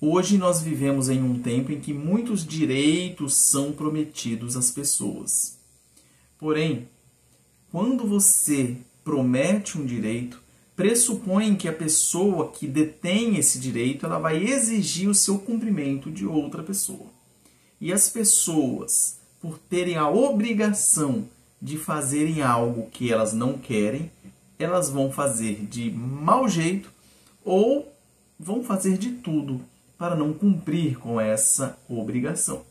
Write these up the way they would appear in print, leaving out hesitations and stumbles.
Hoje nós vivemos em um tempo em que muitos direitos são prometidos às pessoas. Porém, quando você promete um direito, pressupõe que a pessoa que detém esse direito, ela vai exigir o seu cumprimento de outra pessoa. E as pessoas, por terem a obrigação de fazerem algo que elas não querem, elas vão fazer de mau jeito ou vão fazer de tudo para não cumprir com essa obrigação.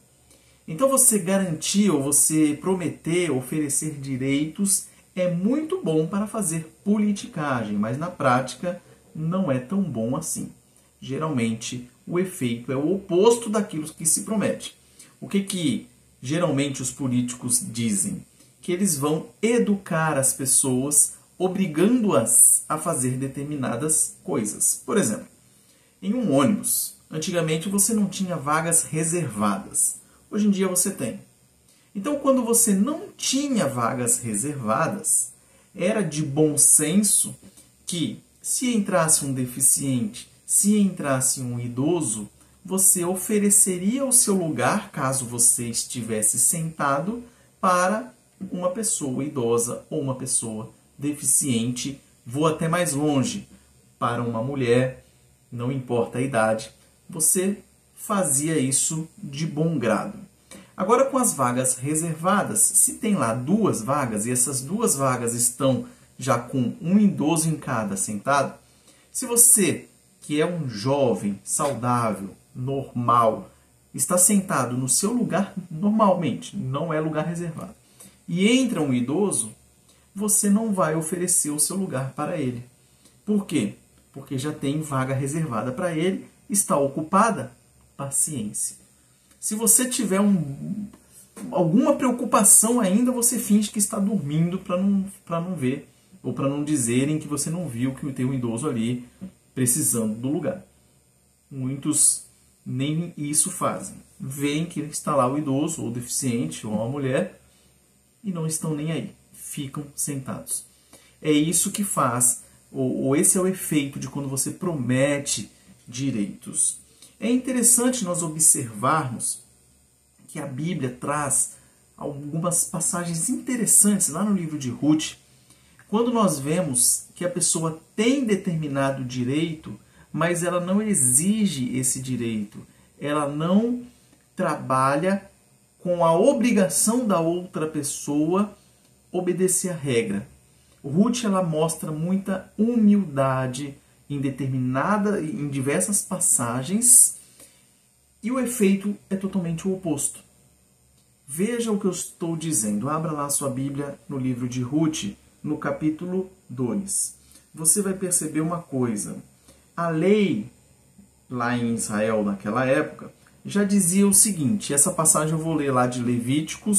Então você garantir ou você prometer, oferecer direitos é muito bom para fazer politicagem, mas na prática não é tão bom assim. Geralmente o efeito é o oposto daquilo que se promete. O que geralmente os políticos dizem? Que eles vão educar as pessoas, obrigando-as a fazer determinadas coisas. Por exemplo, em um ônibus, antigamente você não tinha vagas reservadas. Hoje em dia você tem. Então, quando você não tinha vagas reservadas, era de bom senso que, se entrasse um deficiente, se entrasse um idoso, você ofereceria o seu lugar, caso você estivesse sentado, para uma pessoa idosa ou uma pessoa deficiente. Vou até mais longe, para uma mulher, não importa a idade, você fazia isso de bom grado. Agora, com as vagas reservadas, se tem lá 2 vagas e essas 2 vagas estão já com um idoso em cada sentado, se você, que é um jovem, saudável, normal, está sentado no seu lugar normalmente, não é lugar reservado, e entra um idoso, você não vai oferecer o seu lugar para ele. Por quê? Porque já tem vaga reservada para ele, está ocupada, paciência. Se você tiver alguma preocupação ainda, você finge que está dormindo para não ver, ou para não dizerem que você não viu que tem um idoso ali precisando do lugar. Muitos nem isso fazem. Veem que está lá o idoso, ou deficiente, ou uma mulher, e não estão nem aí. Ficam sentados. É isso que faz, ou esse é o efeito de quando você promete direitos. É interessante nós observarmos que a Bíblia traz algumas passagens interessantes lá no livro de Ruth, quando nós vemos que a pessoa tem determinado direito, mas ela não exige esse direito, ela não trabalha com a obrigação da outra pessoa obedecer a regra. Ruth, ela mostra muita humildade em diversas passagens, e o efeito é totalmente o oposto. Veja o que eu estou dizendo. Abra lá sua Bíblia no livro de Ruth, no capítulo 2. Você vai perceber uma coisa. A lei lá em Israel, naquela época, já dizia o seguinte. Essa passagem eu vou ler lá de Levítico,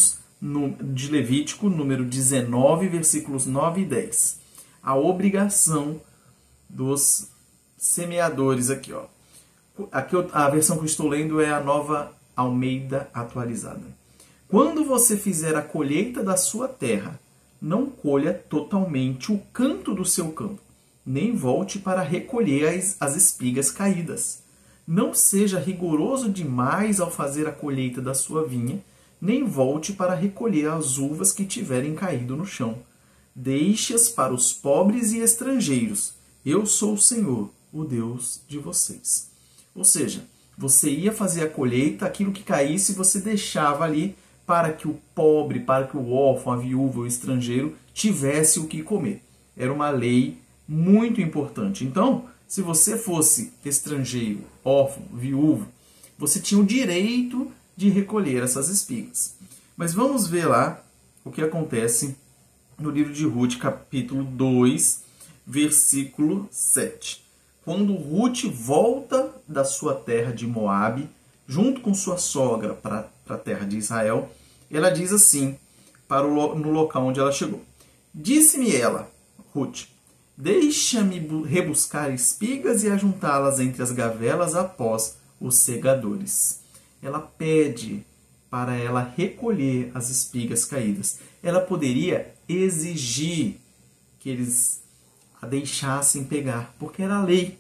número 19, versículos 9 e 10. A obrigação dos semeadores aqui, ó. Aqui a versão que eu estou lendo é a Nova Almeida atualizada. Quando você fizer a colheita da sua terra, não colha totalmente o canto do seu campo, nem volte para recolher as espigas caídas. Não seja rigoroso demais ao fazer a colheita da sua vinha, nem volte para recolher as uvas que tiverem caído no chão. Deixe-as para os pobres e estrangeiros. Eu sou o Senhor, o Deus de vocês. Ou seja, você ia fazer a colheita, aquilo que caísse você deixava ali para que o pobre, para que o órfão, a viúva, o estrangeiro tivesse o que comer. Era uma lei muito importante. Então, se você fosse estrangeiro, órfão, viúvo, você tinha o direito de recolher essas espigas. Mas vamos ver lá o que acontece no livro de Ruth, capítulo 2, versículo 7. Quando Ruth volta da sua terra de Moabe, junto com sua sogra para a terra de Israel, ela diz assim, no local onde ela chegou. Disse-me ela, Ruth, deixa-me rebuscar espigas e ajuntá-las entre as gavelas após os segadores. Ela pede para ela recolher as espigas caídas. Ela poderia exigir que eles a deixassem pegar, porque era a lei.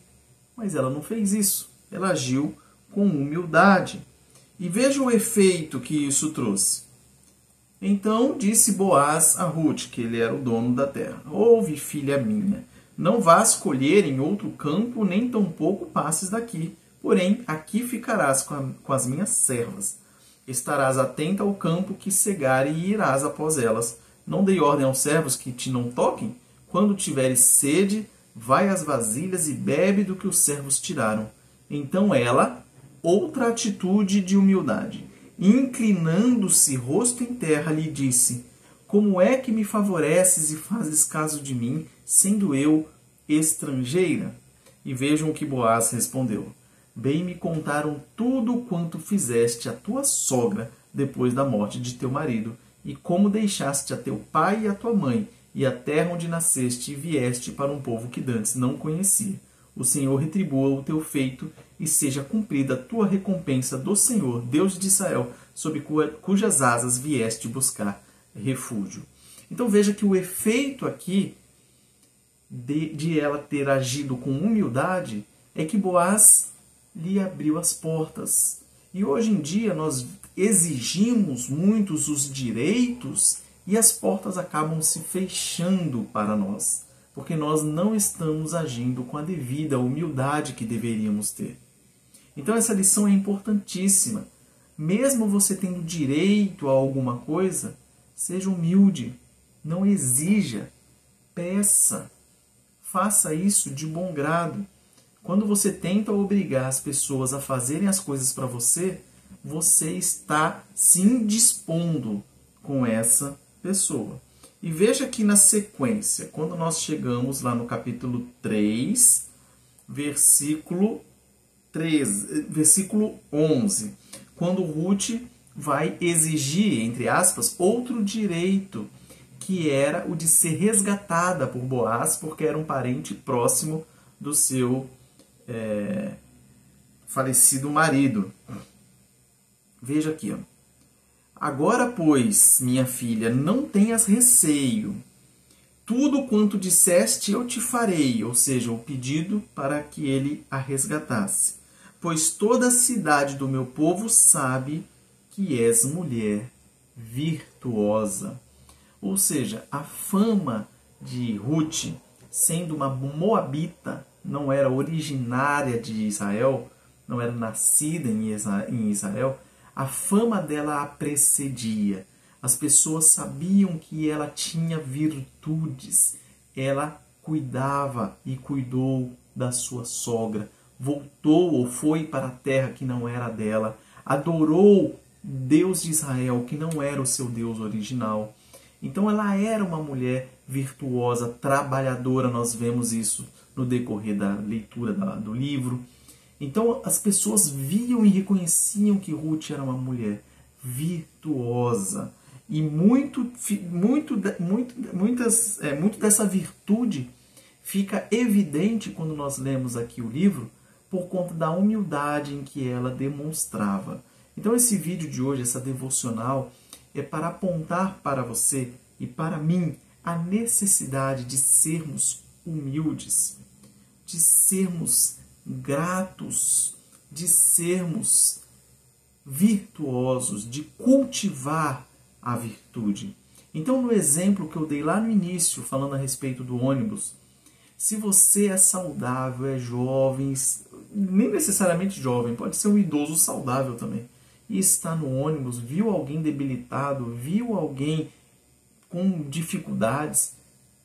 Mas ela não fez isso. Ela agiu com humildade. E veja o efeito que isso trouxe. Então disse Boaz a Ruth, que ele era o dono da terra: ouve, filha minha, não vás colher em outro campo, nem tampouco passes daqui. Porém, aqui ficarás com as minhas servas. Estarás atenta ao campo que cegarem e irás após elas. Não dei ordem aos servos que te não toquem? Quando tiveres sede, vai às vasilhas e bebe do que os servos tiraram. Então ela, outra atitude de humildade, inclinando-se rosto em terra, lhe disse: como é que me favoreces e fazes caso de mim, sendo eu estrangeira? E vejam o que Boaz respondeu: bem me contaram tudo quanto fizeste a tua sogra depois da morte de teu marido, e como deixaste a teu pai e a tua mãe, e a terra onde nasceste, e vieste para um povo que dantes não conhecia. O Senhor retribua o teu feito, e seja cumprida a tua recompensa do Senhor, Deus de Israel, sob cujas asas vieste buscar refúgio. Então veja que o efeito aqui de ela ter agido com humildade é que Boaz lhe abriu as portas. E hoje em dia nós exigimos muitos os direitos e as portas acabam se fechando para nós, porque nós não estamos agindo com a devida humildade que deveríamos ter. Então essa lição é importantíssima. Mesmo você tendo direito a alguma coisa, seja humilde, não exija, peça, faça isso de bom grado. Quando você tenta obrigar as pessoas a fazerem as coisas para você, você está se indispondo com essa pessoa. E veja que na sequência, quando nós chegamos lá no capítulo 3, versículo 11, quando Ruth vai exigir, entre aspas, outro direito, que era o de ser resgatada por Boaz, porque era um parente próximo do seu falecido marido. Veja aqui, ó. Agora, pois, minha filha, não tenhas receio. Tudo quanto disseste eu te farei, ou seja, o pedido para que ele a resgatasse. Pois toda a cidade do meu povo sabe que és mulher virtuosa. Ou seja, a fama de Ruth, sendo uma moabita, não era originária de Israel, não era nascida em Israel, a fama dela a precedia. As pessoas sabiam que ela tinha virtudes. Ela cuidava e cuidou da sua sogra. Voltou ou foi para a terra que não era dela. Adorou Deus de Israel, que não era o seu Deus original. Então ela era uma mulher virtuosa, trabalhadora. Nós vemos isso no decorrer da leitura do livro. Então as pessoas viam e reconheciam que Ruth era uma mulher virtuosa. E muito dessa virtude fica evidente quando nós lemos aqui o livro, por conta da humildade em que ela demonstrava. Então esse vídeo de hoje, essa devocional, é para apontar para você e para mim a necessidade de sermos humildes, de sermos gratos, de sermos virtuosos, de cultivar a virtude. Então, no exemplo que eu dei lá no início, falando a respeito do ônibus, se você é saudável, é jovem, nem necessariamente jovem, pode ser um idoso saudável também, e está no ônibus, viu alguém debilitado, viu alguém com dificuldades,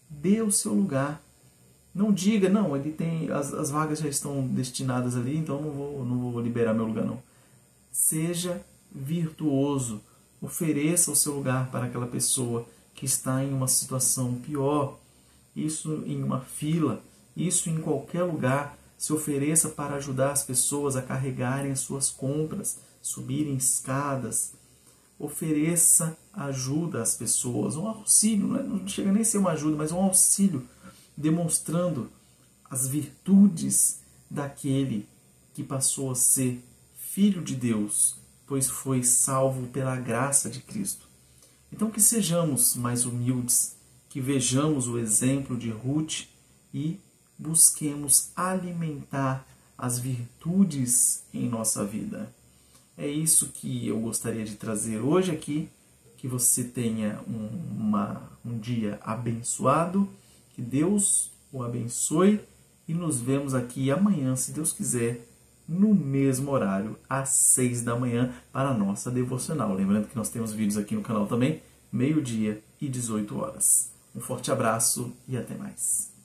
dê o seu lugar. Não diga, não, ele tem, as vagas já estão destinadas ali, então não vou liberar meu lugar, não. Seja virtuoso, ofereça o seu lugar para aquela pessoa que está em uma situação pior. Isso em uma fila, isso em qualquer lugar. Se ofereça para ajudar as pessoas a carregarem as suas compras, subirem escadas. Ofereça ajuda às pessoas, um auxílio, não chega nem a ser uma ajuda, mas um auxílio, demonstrando as virtudes daquele que passou a ser filho de Deus, pois foi salvo pela graça de Cristo. Então que sejamos mais humildes, que vejamos o exemplo de Ruth e busquemos alimentar as virtudes em nossa vida. É isso que eu gostaria de trazer hoje aqui, que você tenha um dia abençoado, que Deus o abençoe e nos vemos aqui amanhã, se Deus quiser, no mesmo horário, às 6 da manhã, para a nossa devocional. Lembrando que nós temos vídeos aqui no canal também, 12h e 18h. Um forte abraço e até mais.